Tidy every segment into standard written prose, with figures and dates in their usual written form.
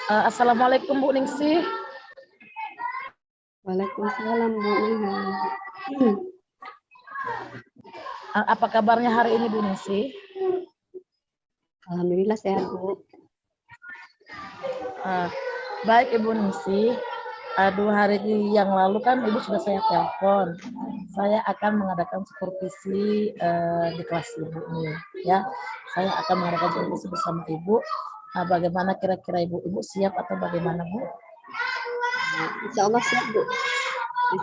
Assalamualaikum Bu Ningsih. Waalaikumsalam Bu Niha. Apa kabarnya hari ini Bu Ningsih? Alhamdulillah sehat Bu. Baik Ibu Ningsih. 2 hari yang lalu kan Ibu sudah saya telepon. Saya akan mengadakan supervisi di kelas Ibu nih, ya. Saya akan mengadakan supervisi bersama Ibu. Bagaimana kira-kira Ibu siap atau bagaimana Bu? Insya Allah siap Bu.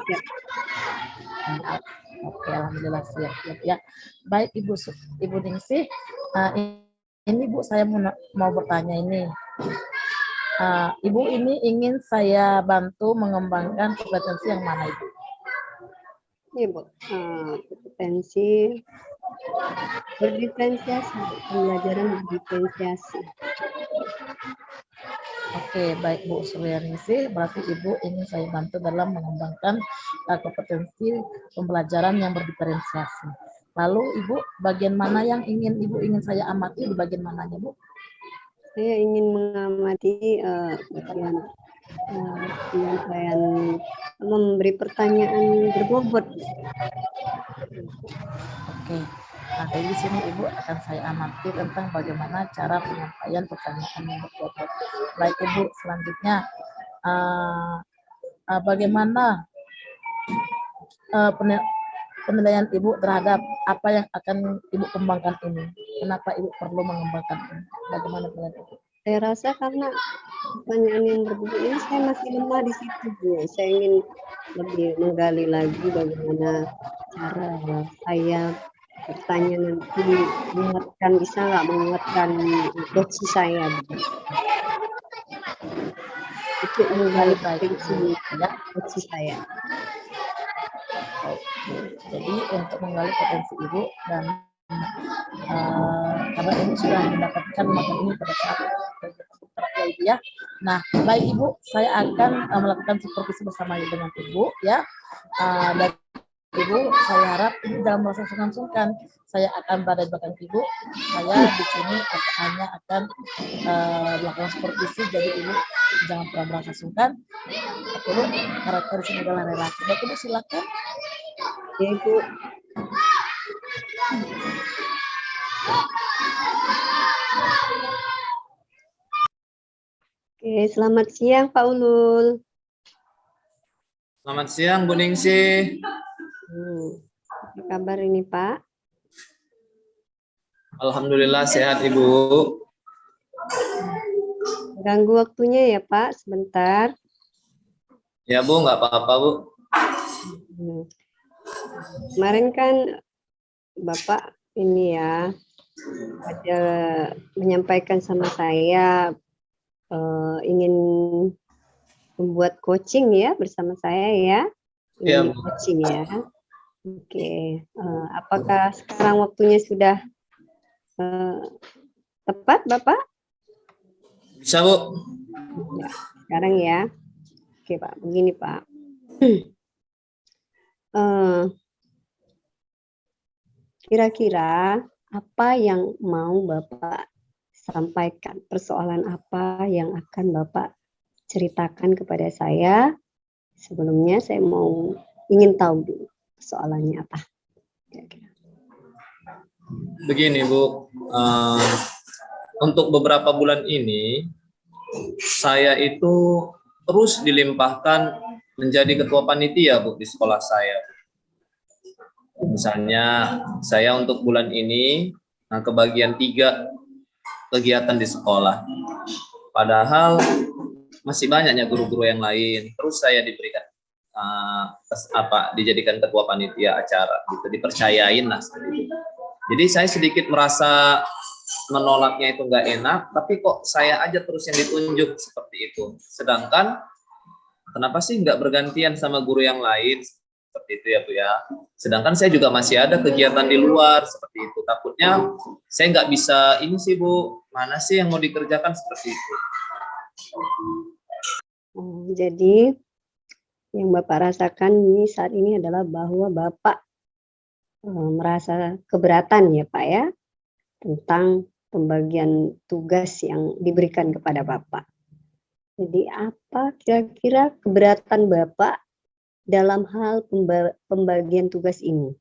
Siap. Oke, alhamdulillah siap ya. Baik Ibu Ningsih, ini Bu saya mau bertanya ini. Ibu ini ingin saya bantu mengembangkan kompetensi yang mana Ibu? Iya Bu, kompetensi berdiferensiasi, pembelajaran berdiferensiasi. Oke, baik Bu Suryaningsih, berarti Ibu ingin saya bantu dalam mengembangkan kompetensi pembelajaran yang berdiferensiasi. Lalu Ibu, bagian mana yang ingin saya amati di bagian mananya Bu? Saya ingin mengamati bagian penyampaian, memberi pertanyaan berbobot. Oke. Nah, di sini Ibu akan saya amati tentang bagaimana cara penyampaian pertanyaan yang berbobot. Baik Ibu, selanjutnya bagaimana penilaian Ibu terhadap apa yang akan Ibu kembangkan ini? Kenapa Ibu perlu mengembangkan ini? Bagaimana penilaian Ibu? Saya rasa karena pertanyaan yang berbobot ini saya masih lemah di situ Bu. Saya ingin lebih menggali lagi bagaimana cara saya bertanya nanti bisa nggak menguatkan doksi saya Bu. Untuk menggali doksi saya. Jadi untuk menggali potensi Ibu dan karena Ibu sudah mendapatkan materi ini pada saat Ibu ya. Nah, baik Ibu, saya akan melakukan supervisi bersama dengan Ibu ya. Dan Ibu, saya harap Ibu jangan merasa sungkan-sungkan. Saya akan berada di belakang Ibu. Saya di sini hanya akan melakukan supervisi, jadi Ibu jangan pernah merasa sungkan. Ibu, karakter di sini adalah relasi. Baik Ibu, silakan. Ya Ibu. Oke, selamat siang Pak Ulul. Selamat siang Bu Ningsih. Apa kabar ini Pak? Alhamdulillah sehat Ibu. Ganggu waktunya ya Pak, sebentar. Ya Bu, nggak apa-apa Bu. Kemarin kan Bapak ini ya ada menyampaikan sama saya ingin membuat coaching ya bersama saya ya. Iya, coaching ya. Oke, apakah sekarang waktunya sudah tepat Bapak? Bisa Bu. Ya, sekarang ya. Oke Pak, begini Pak. Kira-kira apa yang mau Bapak sampaikan? Persoalan apa yang akan Bapak ceritakan kepada saya? Sebelumnya saya ingin tahu dulu persoalannya apa. Kira-kira. Begini Bu, untuk beberapa bulan ini saya itu terus dilimpahkan menjadi ketua panitia Bu di sekolah saya. Misalnya saya untuk bulan ini kebagian 3 kegiatan di sekolah. Padahal masih banyaknya guru-guru yang lain. Terus saya diberikan dijadikan ketua panitia acara gitu, dipercayain lah. Jadi saya sedikit merasa menolaknya itu nggak enak, tapi kok saya aja terus yang ditunjuk seperti itu. Sedangkan kenapa sih nggak bergantian sama guru yang lain? Seperti itu ya Bu ya. Sedangkan saya juga masih ada kegiatan di luar seperti itu. Takutnya saya nggak bisa ini sih Bu. Mana sih yang mau dikerjakan seperti itu? Jadi yang Bapak rasakan ini saat ini adalah bahwa Bapak merasa keberatan ya Pak ya tentang pembagian tugas yang diberikan kepada Bapak. Jadi apa kira-kira keberatan Bapak dalam hal pembagian tugas ini?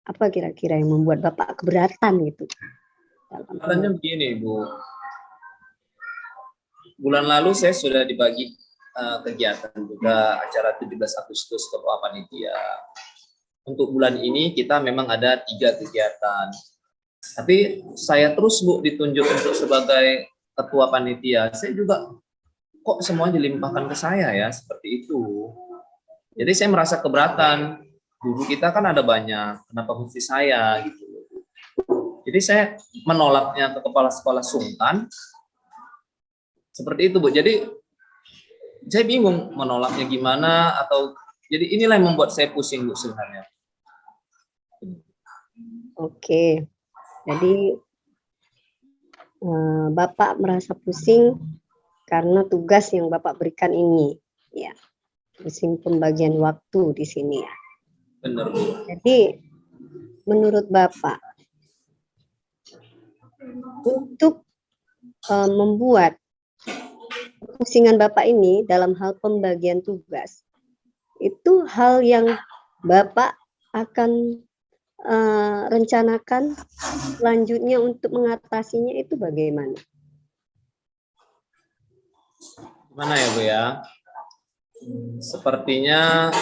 Apa kira-kira yang membuat Bapak keberatan gitu? Katanya begini, Bu. Bulan lalu saya sudah dibagi kegiatan juga acara 17 Agustus Ketua Panitia. Untuk bulan ini kita memang ada 3 kegiatan. Tapi saya terus, Bu, ditunjuk untuk sebagai Ketua Panitia. Saya juga kok semua dilimpahkan ke saya ya, seperti itu. Jadi saya merasa keberatan. Guru kita kan ada banyak, kenapa mesti saya gitu. Jadi saya menolaknya ke kepala sekolah sungkan. Seperti itu, Bu. Jadi saya bingung menolaknya gimana, atau jadi inilah yang membuat saya pusing, Bu, sebenarnya. Oke. Jadi Bapak merasa pusing karena tugas yang Bapak berikan ini, ya. Pusing pembagian waktu di sini ya. Benar, Bu. Jadi menurut Bapak untuk membuat kepusingan Bapak ini dalam hal pembagian tugas, itu hal yang Bapak akan rencanakan selanjutnya untuk mengatasinya itu bagaimana? Gimana ya, Bu ya? Sepertinya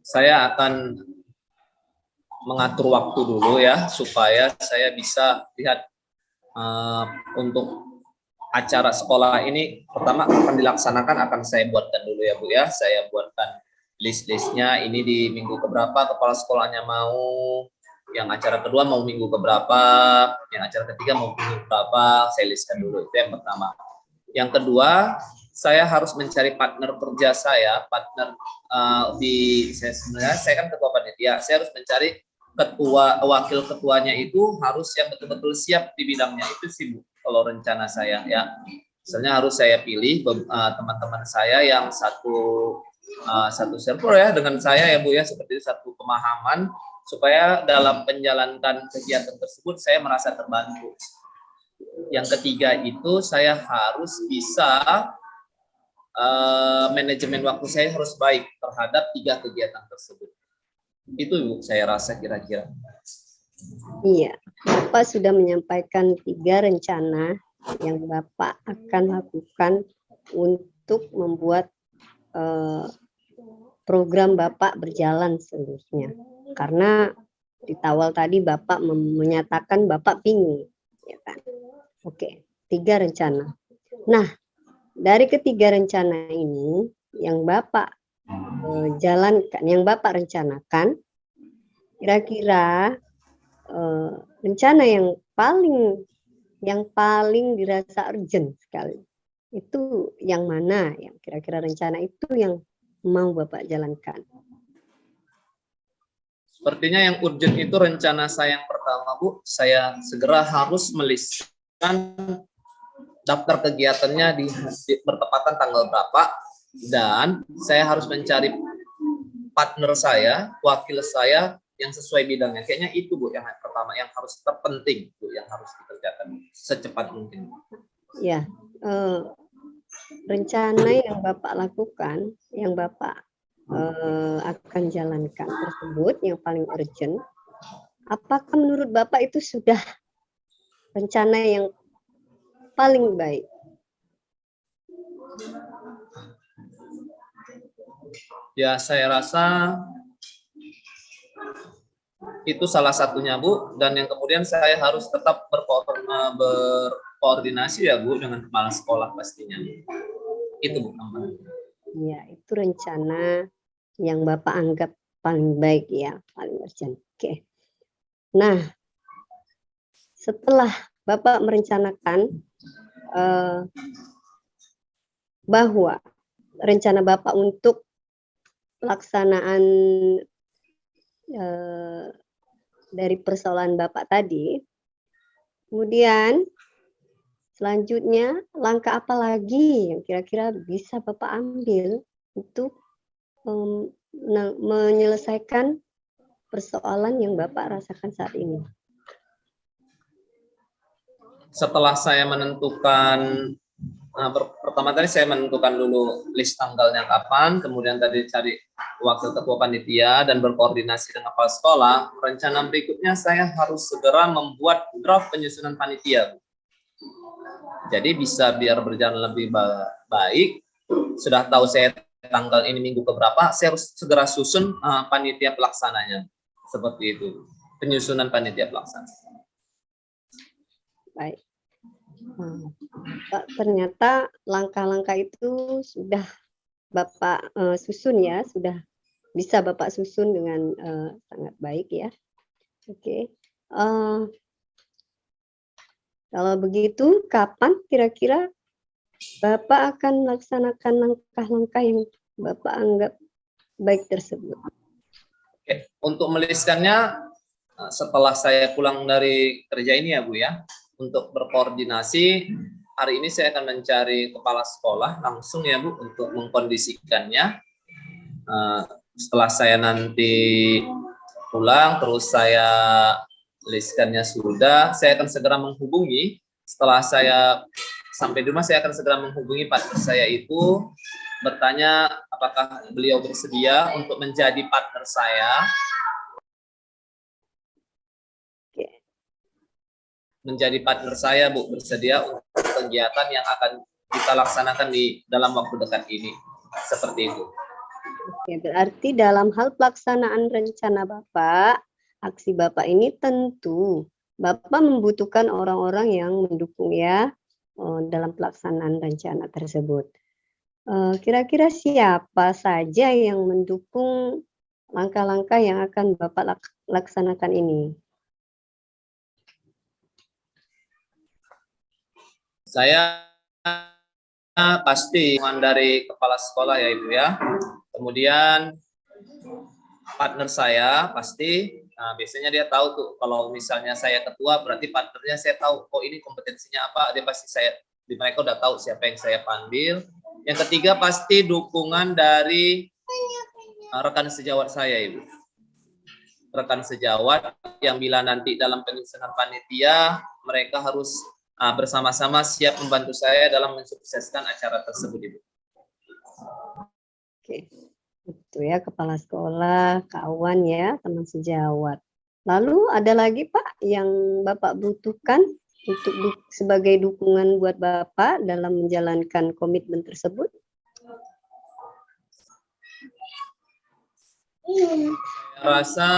saya akan mengatur waktu dulu ya, supaya saya bisa lihat untuk acara sekolah ini pertama akan dilaksanakan, akan saya buatkan dulu ya, Bu ya. Saya buatkan list-listnya, ini di minggu keberapa kepala sekolahnya mau, yang acara kedua mau minggu keberapa, yang acara ketiga mau minggu keberapa, saya listkan dulu. Itu yang pertama. Yang kedua, saya harus mencari partner kerja saya, partner sebenarnya saya kan ketua panitia, saya harus mencari ketua, wakil ketuanya itu harus yang betul-betul siap di bidangnya. Itu sih, Bu, kalau rencana saya ya. Misalnya harus saya pilih teman-teman saya yang satu server ya dengan saya ya, Bu ya, seperti itu, satu pemahaman, supaya dalam menjalankan kegiatan tersebut saya merasa terbantu. Yang ketiga itu saya harus bisa manajemen waktu saya harus baik terhadap 3 kegiatan tersebut. Itu, Bu, saya rasa kira-kira. Iya, Bapak sudah menyampaikan 3 rencana yang Bapak akan lakukan untuk membuat program Bapak berjalan seluruhnya. Karena di awal tadi Bapak menyatakan Bapak bingung, ya kan? Oke, 3 rencana. Nah, dari ketiga rencana ini yang Bapak jalankan, yang Bapak rencanakan, kira-kira rencana yang paling dirasa urgent sekali itu yang mana? Yang kira-kira rencana itu yang mau Bapak jalankan? Sepertinya yang urgent itu rencana saya yang pertama, Bu. Saya segera harus melistkan daftar kegiatannya di bertepatan tanggal berapa, dan saya harus mencari partner saya, wakil saya yang sesuai bidangnya. Kayaknya itu, Bu, yang pertama, yang harus terpenting, Bu, yang harus dikerjakan secepat mungkin. Ya, rencana yang Bapak lakukan, yang Bapak akan jalankan tersebut, yang paling urgent, apakah menurut Bapak itu sudah rencana yang paling baik? Ya, saya rasa itu salah satunya, Bu, dan yang kemudian saya harus tetap berkoordinasi ya, Bu, dengan kepala sekolah pastinya. Itu, Bu. Ya, itu rencana yang Bapak anggap paling baik ya, paling urgent. Oke. Nah, setelah Bapak merencanakan bahwa rencana Bapak untuk pelaksanaan dari persoalan Bapak tadi, kemudian selanjutnya langkah apa lagi yang kira-kira bisa Bapak ambil untuk menyelesaikan persoalan yang Bapak rasakan saat ini? setelah saya menentukan pertama tadi saya menentukan dulu list tanggalnya kapan, kemudian tadi cari wakil ketua panitia dan berkoordinasi dengan kepala sekolah. Rencana berikutnya saya harus segera membuat draft penyusunan panitia. Jadi bisa biar berjalan lebih baik. Sudah tahu saya tanggal ini minggu keberapa, saya harus segera susun panitia pelaksananya. Seperti itu, penyusunan panitia pelaksana. Baik. Pak, ternyata langkah-langkah itu sudah Bapak susun ya, sudah bisa Bapak susun dengan sangat baik ya. Oke. Kalau begitu, kapan kira-kira Bapak akan melaksanakan langkah-langkah yang Bapak anggap baik tersebut? Oke. Untuk meliskannya, setelah saya pulang dari kerja ini ya Bu ya, untuk berkoordinasi, hari ini saya akan mencari kepala sekolah langsung ya Bu untuk mengkondisikannya. Setelah saya nanti pulang, terus saya listkannya sudah, saya akan segera menghubungi. Setelah saya sampai di rumah, saya akan segera menghubungi partner saya itu, bertanya apakah beliau bersedia untuk menjadi partner saya. Menjadi partner saya, Bu, bersedia untuk kegiatan yang akan kita laksanakan di dalam waktu dekat ini. Seperti itu. Oke, berarti dalam hal pelaksanaan rencana Bapak, aksi Bapak ini tentu Bapak membutuhkan orang-orang yang mendukung ya dalam pelaksanaan rencana tersebut. Kira-kira siapa saja yang mendukung langkah-langkah yang akan Bapak laksanakan ini? Saya pasti dari kepala sekolah ya Ibu ya. Kemudian partner saya pasti, biasanya dia tahu tuh kalau misalnya saya ketua berarti partnernya saya tahu oh ini kompetensinya apa, dia pasti mereka udah tahu siapa yang saya panggil. Yang ketiga pasti dukungan dari rekan sejawat saya Ibu. Rekan sejawat yang bila nanti dalam penyusunan panitia mereka harus bersama-sama siap membantu saya dalam mensukseskan acara tersebut Ibu. Oke, itu ya kepala sekolah, kawan ya, teman sejawat. Lalu ada lagi Pak yang Bapak butuhkan untuk sebagai dukungan buat Bapak dalam menjalankan komitmen tersebut? Saya rasa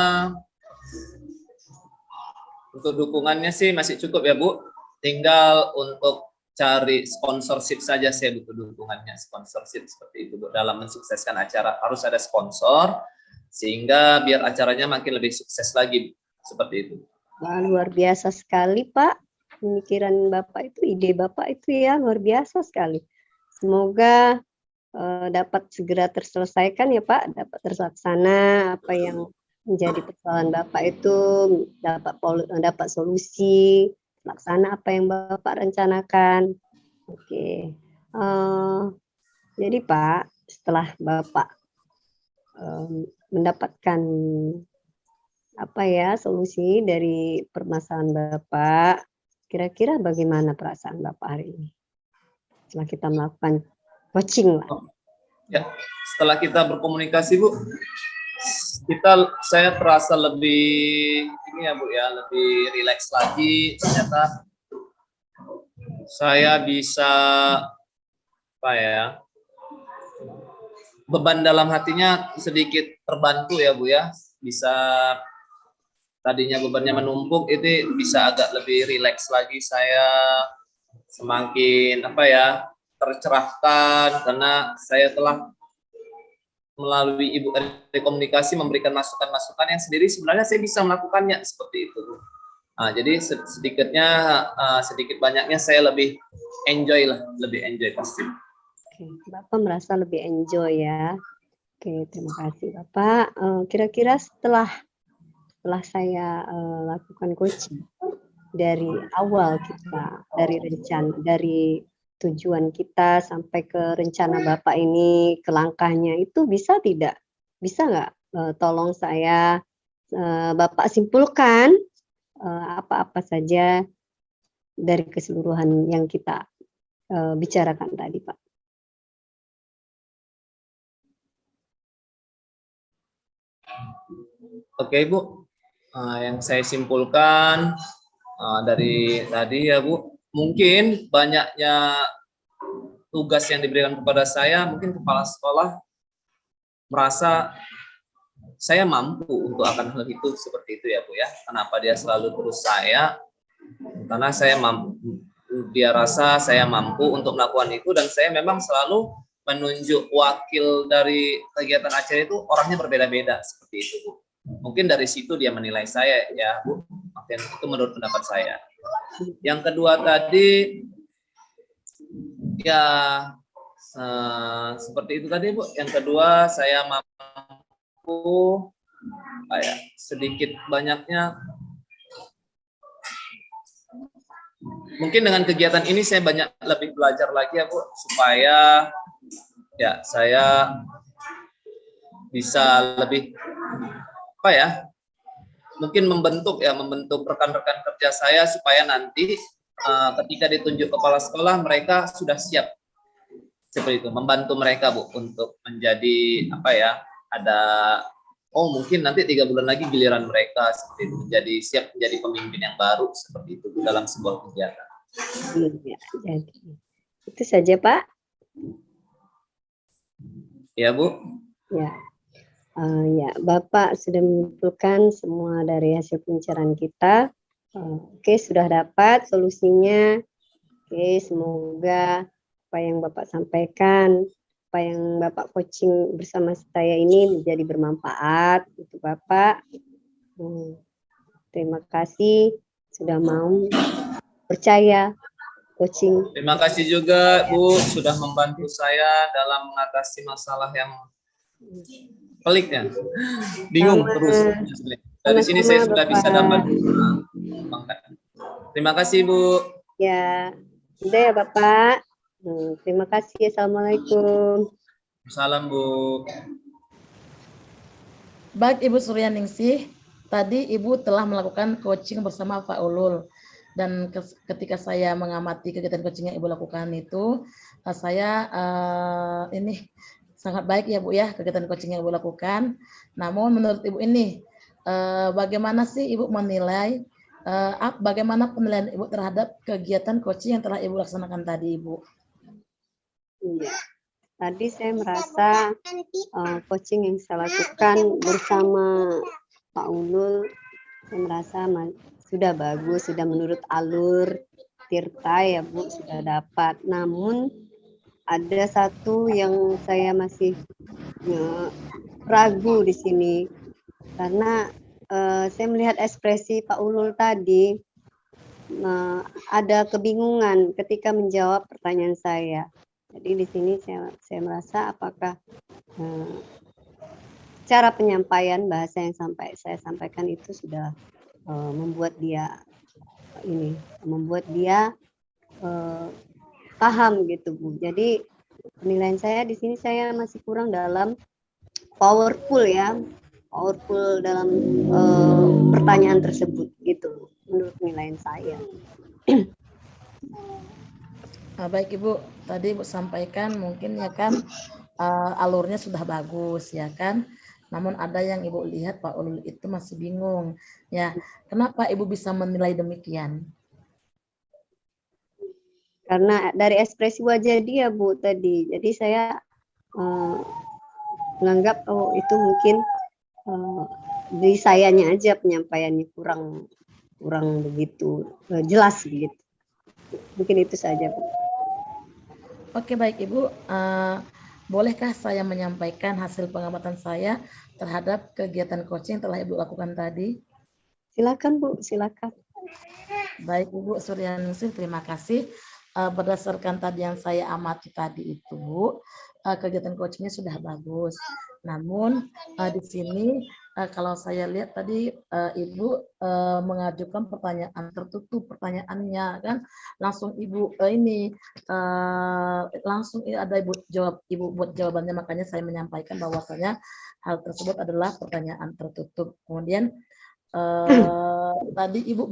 untuk dukungannya sih masih cukup ya Bu. Tinggal untuk cari sponsorship saja saya butuh dukungannya, sponsorship seperti itu Bu. Dalam mensukseskan acara harus ada sponsor sehingga biar acaranya makin lebih sukses lagi seperti itu. Wah, luar biasa sekali Pak. Pemikiran Bapak itu, ide Bapak itu ya luar biasa sekali. Semoga dapat segera terselesaikan ya Pak, dapat terlaksana apa yang menjadi persoalan Bapak itu, dapat solusi, laksana apa yang Bapak rencanakan. Oke. Jadi Pak, setelah Bapak mendapatkan apa ya solusi dari permasalahan Bapak, kira-kira bagaimana perasaan Bapak hari ini? Setelah kita melakukan coaching lah. Ya, setelah kita berkomunikasi Bu, saya terasa lebih ini ya Bu ya, lebih rileks lagi. Ternyata saya bisa apa ya, beban dalam hatinya sedikit terbantu ya Bu ya, bisa tadinya bebannya menumpuk itu bisa agak lebih rileks lagi, saya semakin apa ya, tercerahkan karena saya telah melalui Ibu dari komunikasi memberikan masukan-masukan yang sendiri sebenarnya saya bisa melakukannya seperti itu. Jadi sedikit banyaknya saya lebih enjoy lah, lebih enjoy pasti. Oke, Bapak merasa lebih enjoy ya. Oke, terima kasih Bapak. Kira-kira setelah saya lakukan coaching dari awal kita, dari rencana, dari tujuan kita sampai ke rencana Bapak ini, ke langkahnya itu bisa tidak? Bisa nggak? Tolong saya Bapak simpulkan apa-apa saja dari keseluruhan yang kita bicarakan tadi, Pak. Oke, Ibu. Yang saya simpulkan dari tadi ya, Bu, mungkin banyaknya tugas yang diberikan kepada saya, mungkin kepala sekolah merasa saya mampu untuk akan hal itu seperti itu ya, Bu ya. Kenapa dia selalu terus saya? Karena saya mampu, dia rasa saya mampu untuk melakukan itu, dan saya memang selalu menunjuk wakil dari kegiatan acara itu orangnya berbeda-beda seperti itu, Bu. Mungkin dari situ dia menilai saya ya, Bu. Makin itu menurut pendapat saya. Yang kedua tadi ya seperti itu tadi, Bu. Yang kedua saya mampu kayak sedikit banyaknya mungkin dengan kegiatan ini saya banyak lebih belajar lagi ya, Bu, supaya ya saya bisa lebih apa ya, mungkin membentuk rekan-rekan kerja saya supaya nanti ketika ditunjuk kepala sekolah mereka sudah siap seperti itu, membantu mereka, Bu, untuk menjadi apa ya, ada mungkin nanti 3 bulan lagi giliran mereka seperti itu, menjadi siap menjadi pemimpin yang baru seperti itu dalam sebuah kegiatan. Iya, jadi itu saja, Pak. Ya, Bu. Ya. Ya, Bapak sudah menyimpulkan semua dari hasil pembicaraan kita. Oke, sudah dapat solusinya. Oke, semoga apa yang Bapak sampaikan, apa yang Bapak coaching bersama saya ini menjadi bermanfaat untuk Bapak. Terima kasih sudah mau percaya coaching. Terima kasih juga, Bu, sudah membantu saya dalam mengatasi masalah yang pelik ya, bingung terus. Dari sini saya sudah bisa dapat. Terima kasih, Bu. Ya, udah ya Bapak. Terima kasih. Assalamualaikum. Salam, Bu. Baik Ibu Suryaningsih, tadi Ibu telah melakukan coaching bersama Pak Ulul. Dan ketika saya mengamati kegiatan coaching yang Ibu lakukan itu, saya ini sangat baik ya Bu ya, kegiatan coaching yang Ibu lakukan. Namun menurut Ibu ini, bagaimana sih Ibu menilai, bagaimana penilaian Ibu terhadap kegiatan coaching yang telah Ibu laksanakan tadi, Ibu? Iya. Tadi saya merasa coaching yang saya lakukan bersama Pak Ulul, saya merasa sudah bagus, sudah menurut alur Tirta ya Bu, sudah dapat. Namun ada satu yang saya masih ragu di sini, karena saya melihat ekspresi Pak Ulul tadi, ada kebingungan ketika menjawab pertanyaan saya. Jadi di sini saya merasa apakah cara penyampaian bahasa yang saya sampaikan itu sudah membuat dia paham gitu Bu. Jadi penilaian saya di sini saya masih kurang dalam powerful dalam pertanyaan tersebut gitu menurut penilaian saya. Baik Ibu, tadi Ibu sampaikan mungkin ya kan alurnya sudah bagus ya kan, namun ada yang Ibu lihat Pak Ulul itu masih bingung ya. Kenapa Ibu bisa menilai demikian? Karena dari ekspresi wajah dia Bu tadi, jadi saya menganggap itu mungkin di sayanya aja penyampaiannya kurang begitu jelas begitu. Mungkin itu saja Bu. Oke baik Ibu, bolehkah saya menyampaikan hasil pengamatan saya terhadap kegiatan coaching yang telah Ibu lakukan tadi? Silakan Bu, silakan. Baik Ibu Suryaningsih, terima kasih. Berdasarkan tadi yang saya amati tadi itu Bu, kegiatan coachingnya sudah bagus. Namun di sini kalau saya lihat tadi Ibu mengajukan pertanyaan tertutup, pertanyaannya kan langsung Ibu langsung ada Ibu buat jawabannya, makanya saya menyampaikan bahwasanya hal tersebut adalah pertanyaan tertutup. Kemudian tadi Ibu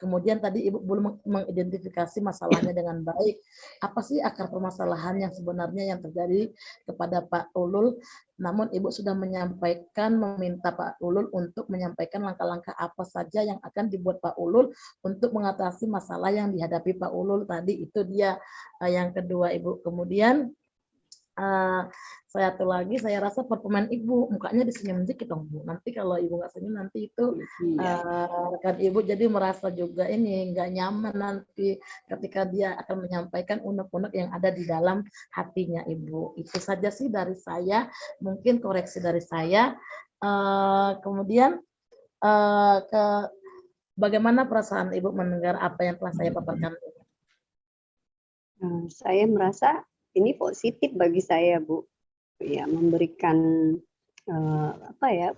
kemudian tadi Ibu belum mengidentifikasi masalahnya dengan baik. Apa sih akar permasalahan yang sebenarnya yang terjadi kepada Pak Ulul? Namun Ibu sudah menyampaikan, meminta Pak Ulul untuk menyampaikan langkah-langkah apa saja yang akan dibuat Pak Ulul untuk mengatasi masalah yang dihadapi Pak Ulul tadi. Itu dia yang kedua Ibu. Kemudian saya lagi, saya rasa performa Ibu mukanya disenyum dikit dong Bu. Nanti kalau Ibu nggak senyum nanti itu rekan Ibu jadi merasa juga ini nggak nyaman nanti ketika dia akan menyampaikan unek-unek yang ada di dalam hatinya Ibu. Itu saja sih dari saya, mungkin koreksi dari saya. Kemudian ke bagaimana perasaan Ibu mendengar apa yang telah saya paparkan? Saya merasa ini positif bagi saya, Bu. Ya, memberikan apa ya,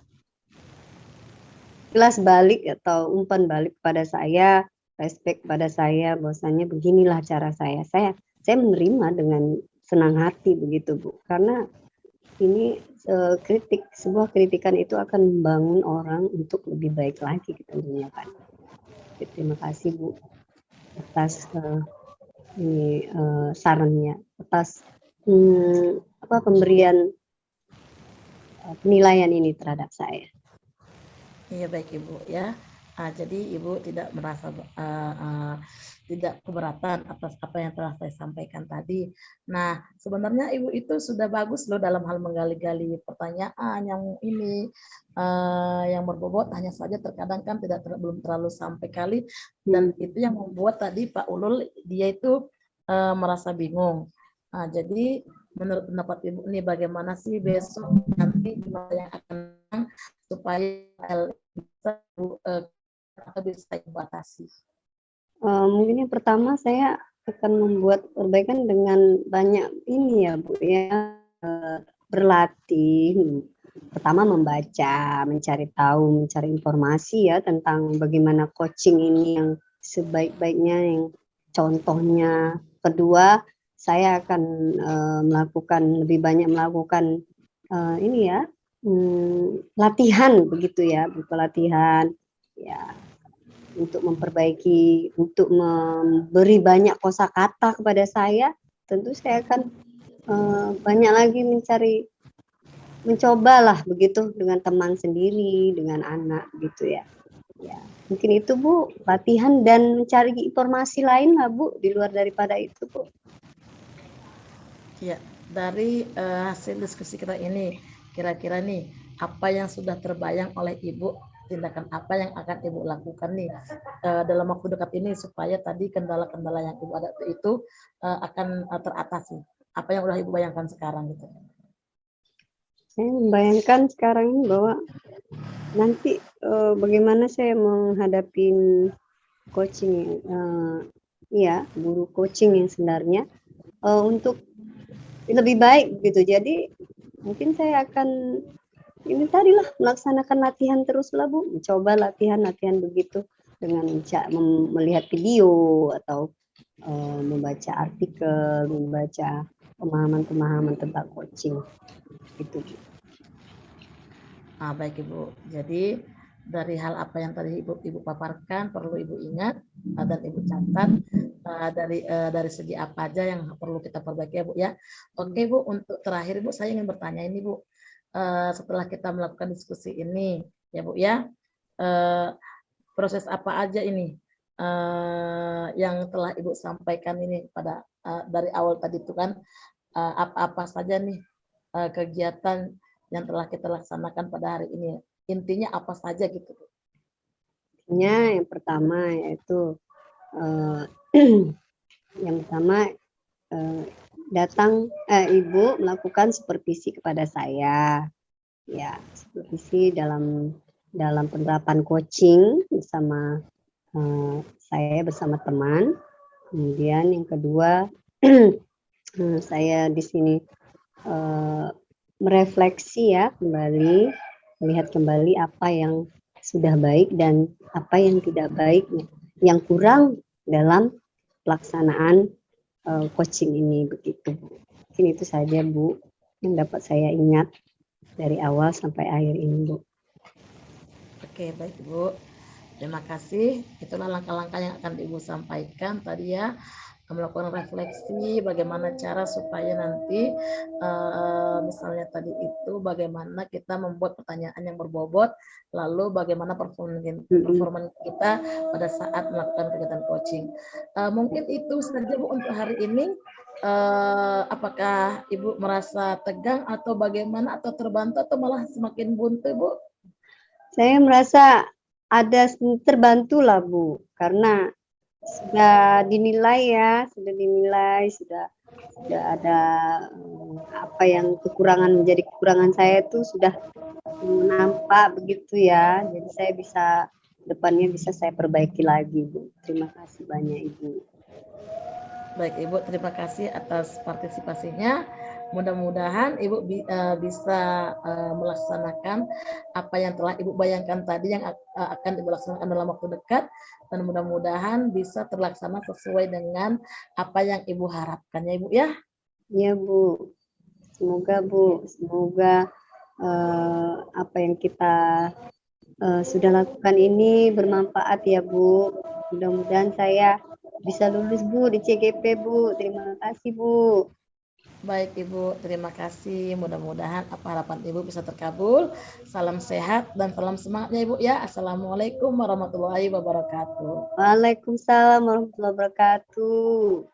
kelas balik atau umpan balik pada saya, respect pada saya, bahwasanya beginilah cara saya. Saya menerima dengan senang hati begitu, Bu. Karena ini sebuah kritikan itu akan membangun orang untuk lebih baik lagi tentunya kan. Terima kasih Bu atas ini sarannya, atas pemberian penilaian ini terhadap saya. Iya baik Ibu ya. Jadi Ibu tidak merasa tidak keberatan atas apa yang telah saya sampaikan tadi. Nah sebenarnya Ibu itu sudah bagus loh dalam hal menggali-gali pertanyaan yang ini yang berbobot, hanya saja terkadang kan belum terlalu sampai kali, dan itu yang membuat tadi Pak Ulul dia itu merasa bingung. Jadi menurut pendapat Ibu ini bagaimana sih besok nanti yang akan supaya bisa dibatasi? Mungkin yang pertama saya akan membuat perbaikan dengan banyak ini ya Bu ya, berlatih. Pertama membaca, mencari tahu, mencari informasi ya tentang bagaimana coaching ini yang sebaik-baiknya, yang contohnya. Kedua, saya akan lebih banyak melakukan ini ya, latihan begitu ya, latihan ya untuk memperbaiki, untuk memberi banyak kosakata kepada saya. Tentu saya akan banyak lagi mencobalah begitu dengan teman sendiri, dengan anak gitu ya. Ya, mungkin itu Bu, latihan dan mencari informasi lain lah Bu, di luar daripada itu Bu. Ya, dari hasil diskusi kita ini, kira-kira nih apa yang sudah terbayang oleh Ibu, tindakan apa yang akan Ibu lakukan nih dalam waktu dekat ini supaya tadi kendala-kendala yang Ibu ada itu akan teratasi. Apa yang udah Ibu bayangkan sekarang gitu? Saya membayangkan sekarang ini bahwa nanti bagaimana saya menghadapi coaching, ya guru coaching yang sebenarnya untuk lebih baik gitu. Jadi mungkin saya akan ini tadilah melaksanakan latihan terus lah Bu, mencoba latihan begitu dengan melihat video atau membaca artikel, membaca pemahaman tentang coaching itu. Baik Ibu. Jadi dari hal apa yang tadi Ibu paparkan perlu Ibu ingat dan Ibu catat dari segi apa aja yang perlu kita perbaiki ya Bu ya. Oke Bu, untuk terakhir Bu saya ingin bertanya ini Bu. Setelah kita melakukan diskusi ini ya Bu ya, proses apa aja ini yang telah Ibu sampaikan ini pada dari awal tadi itu kan apa saja nih kegiatan yang telah kita laksanakan pada hari ini, intinya apa saja gitu Bu? Intinya yang pertama yaitu yang pertama datang Ibu melakukan supervisi kepada saya ya, supervisi dalam penerapan coaching bersama saya bersama teman. Kemudian yang kedua saya di sini merefleksi ya kembali, melihat kembali apa yang sudah baik dan apa yang tidak baik, yang kurang dalam pelaksanaan coaching ini begitu Bu. Mungkin itu saja Bu yang dapat saya ingat dari awal sampai akhir ini Bu. Oke baik Bu. Terima kasih. Itulah langkah-langkah yang akan Ibu sampaikan tadi ya, melakukan refleksi bagaimana cara supaya nanti misalnya tadi itu bagaimana kita membuat pertanyaan yang berbobot, lalu bagaimana performa kita pada saat melakukan kegiatan coaching. Mungkin itu saja Bu untuk hari ini. Apakah Ibu merasa tegang atau bagaimana, atau terbantu atau malah semakin buntu Bu? Saya merasa ada terbantu lah Bu, karena sudah dinilai ya, sudah ada apa yang kekurangan menjadi kekurangan saya itu sudah nampak begitu ya. Jadi saya bisa depannya bisa saya perbaiki lagi Bu. Terima kasih banyak Ibu. Baik Ibu, terima kasih atas partisipasinya. Mudah-mudahan Ibu bisa melaksanakan apa yang telah Ibu bayangkan tadi yang akan Ibu laksanakan dalam waktu dekat, dan mudah-mudahan bisa terlaksana sesuai dengan apa yang Ibu harapkan ya Ibu ya. Iya Bu, semoga apa yang kita sudah lakukan ini bermanfaat ya Bu. Mudah-mudahan saya bisa lulus Bu di CGP Bu. Terima kasih Bu. Baik Ibu, terima kasih. Mudah-mudahan apa harapan Ibu bisa terkabul. Salam sehat dan salam semangatnya Ibu ya. Assalamualaikum warahmatullahi wabarakatuh. Waalaikumsalam warahmatullahi wabarakatuh.